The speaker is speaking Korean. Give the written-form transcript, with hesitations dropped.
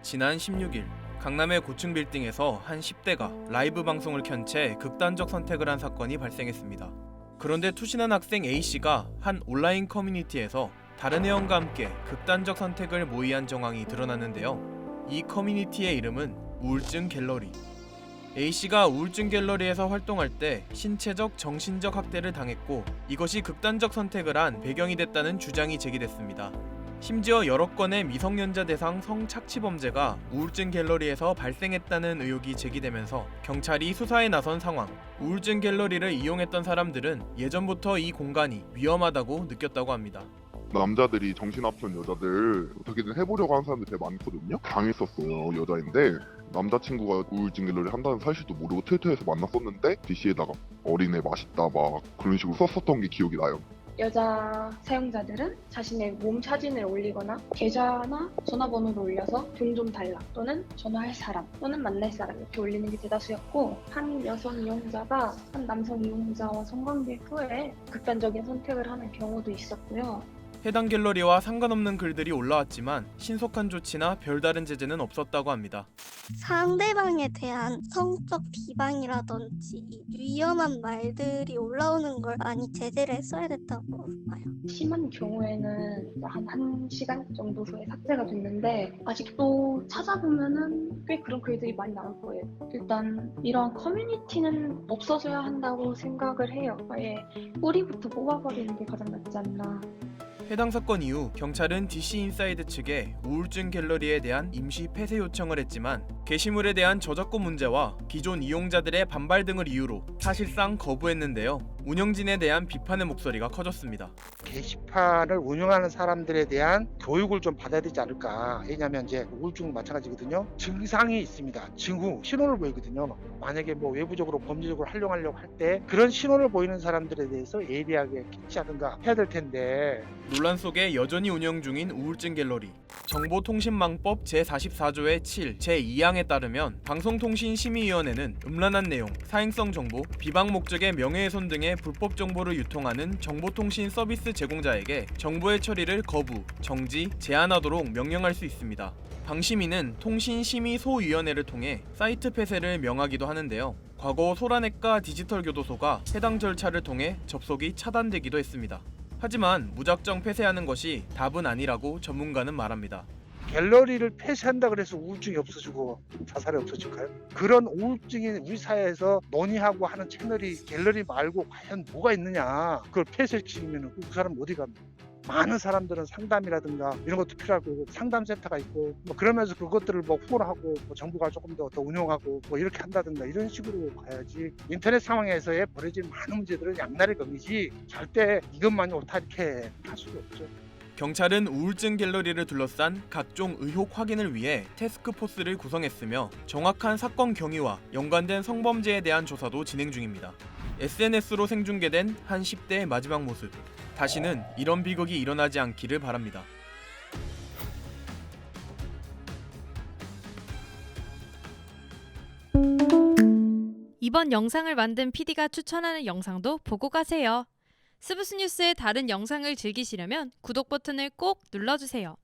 지난 16일 강남의 고층 빌딩에서 한 10대가 라이브 방송을 켠 채 극단적 선택을 한 사건이 발생했습니다. 그런데 투신한 학생 A씨가 한 온라인 커뮤니티에서 다른 회원과 함께 극단적 선택을 모의한 정황이 드러났는데요. 이 커뮤니티의 이름은 우울증 갤러리. A씨가 우울증 갤러리에서 활동할 때 신체적, 정신적 학대를 당했고 이것이 극단적 선택을 한 배경이 됐다는 주장이 제기됐습니다. 심지어 여러 건의 미성년자 대상 성착취 범죄가 우울증 갤러리에서 발생했다는 의혹이 제기되면서 경찰이 수사에 나선 상황. 우울증 갤러리를 이용했던 사람들은 예전부터 이 공간이 위험하다고 느꼈다고 합니다. 남자들이 정신아픈 여자들 어떻게든 해보려고 하는 사람들이 되게 많거든요. 당했었어요. 여자인데 남자친구가 우울증 갤러리 한다는 사실도 모르고 트위터에서 만났었는데 DC에다가 어린애 맛있다 막 그런 식으로 썼었던 게 기억이 나요. 여자 사용자들은 자신의 몸 사진을 올리거나 계좌나 전화번호를 올려서 돈 좀 달라 또는 전화할 사람 또는 만날 사람 이렇게 올리는 게 대다수였고, 한 여성 이용자가 한 남성 이용자와 성관계 후에 극단적인 선택을 하는 경우도 있었고요. 해당 갤러리와 상관없는 글들이 올라왔지만 신속한 조치나 별다른 제재는 없었다고 합니다. 상대방에 대한 성적 비방이라든지 위험한 말들이 올라오는 걸 많이 제재를 했어야 됐다고 봐요. 심한 경우에는 한 1시간 정도 후에 삭제가 됐는데 아직도 찾아보면은 꽤 그런 글들이 많이 나올 거예요. 일단 이런 커뮤니티는 없어져야 한다고 생각을 해요. 아예 뿌리부터 뽑아버리는 게 가장 낫지 않나. 해당 사건 이후 경찰은 DC인사이드 측에 우울증 갤러리에 대한 임시 폐쇄 요청을 했지만 게시물에 대한 저작권 문제와 기존 이용자들의 반발 등을 이유로 사실상 거부했는데요. 운영진에 대한 비판의 목소리가 커졌습니다. 게시판을 운영하는 사람들에 대한 교육을 좀 받아야 되지 않을까. 왜냐하면 이제 우울증 마찬가지거든요. 증상이 있습니다. 징후, 신호를 보이거든요. 만약에 뭐 외부적으로 범죄적으로 활용하려고 할 때 그런 신호를 보이는 사람들에 대해서 예리하게 캐치하든가 해야 될 텐데. 논란 속에 여전히 운영 중인 우울증 갤러리. 정보통신망법 제44조의 7, 제2항에 따르면 방송통신심의위원회는 음란한 내용, 사행성 정보, 비방 목적의 명예훼손 등의 불법 정보를 유통하는 정보통신 서비스 제공자에게 정보의 처리를 거부, 정지, 제한하도록 명령할 수 있습니다. 방심위는 통신심의소위원회를 통해 사이트 폐쇄를 명하기도 하는데요. 과거 소라넷과 디지털교도소가 해당 절차를 통해 접속이 차단되기도 했습니다. 하지만 무작정 폐쇄하는 것이 답은 아니라고 전문가는 말합니다. 갤러리를 폐쇄한다 그래서 우울증이 없어지고 자살이 없어질까요? 그런 우울증이 우리 사회에서 논의하고 하는 채널이 갤러리 말고 과연 뭐가 있느냐. 그걸 폐쇄시키면 그 사람 어디 갑니까? 많은 사람들은 상담이라든가 이런 것도 필요하고 상담센터가 있고 뭐 그러면서 그것들을 뭐 후원을 하고 뭐 정부가 조금 더 운영하고 뭐 이렇게 한다든가 이런 식으로 가야지. 인터넷 상황에서의 벌어진 많은 문제들은 양날의 검이지 절대 이것만이 옳다 이렇게 할 수가 없죠. 경찰은 우울증 갤러리를 둘러싼 각종 의혹 확인을 위해 태스크포스를 구성했으며 정확한 사건 경위와 연관된 성범죄에 대한 조사도 진행 중입니다. SNS로 생중계된 한 10대의 마지막 모습. 다시는 이런 비극이 일어나지 않기를 바랍니다. 이번 영상을 만든 PD가 추천하는 영상도 보고 가세요. 스브스 뉴스의 다른 영상을 즐기시려면 구독 버튼을 꼭 눌러주세요.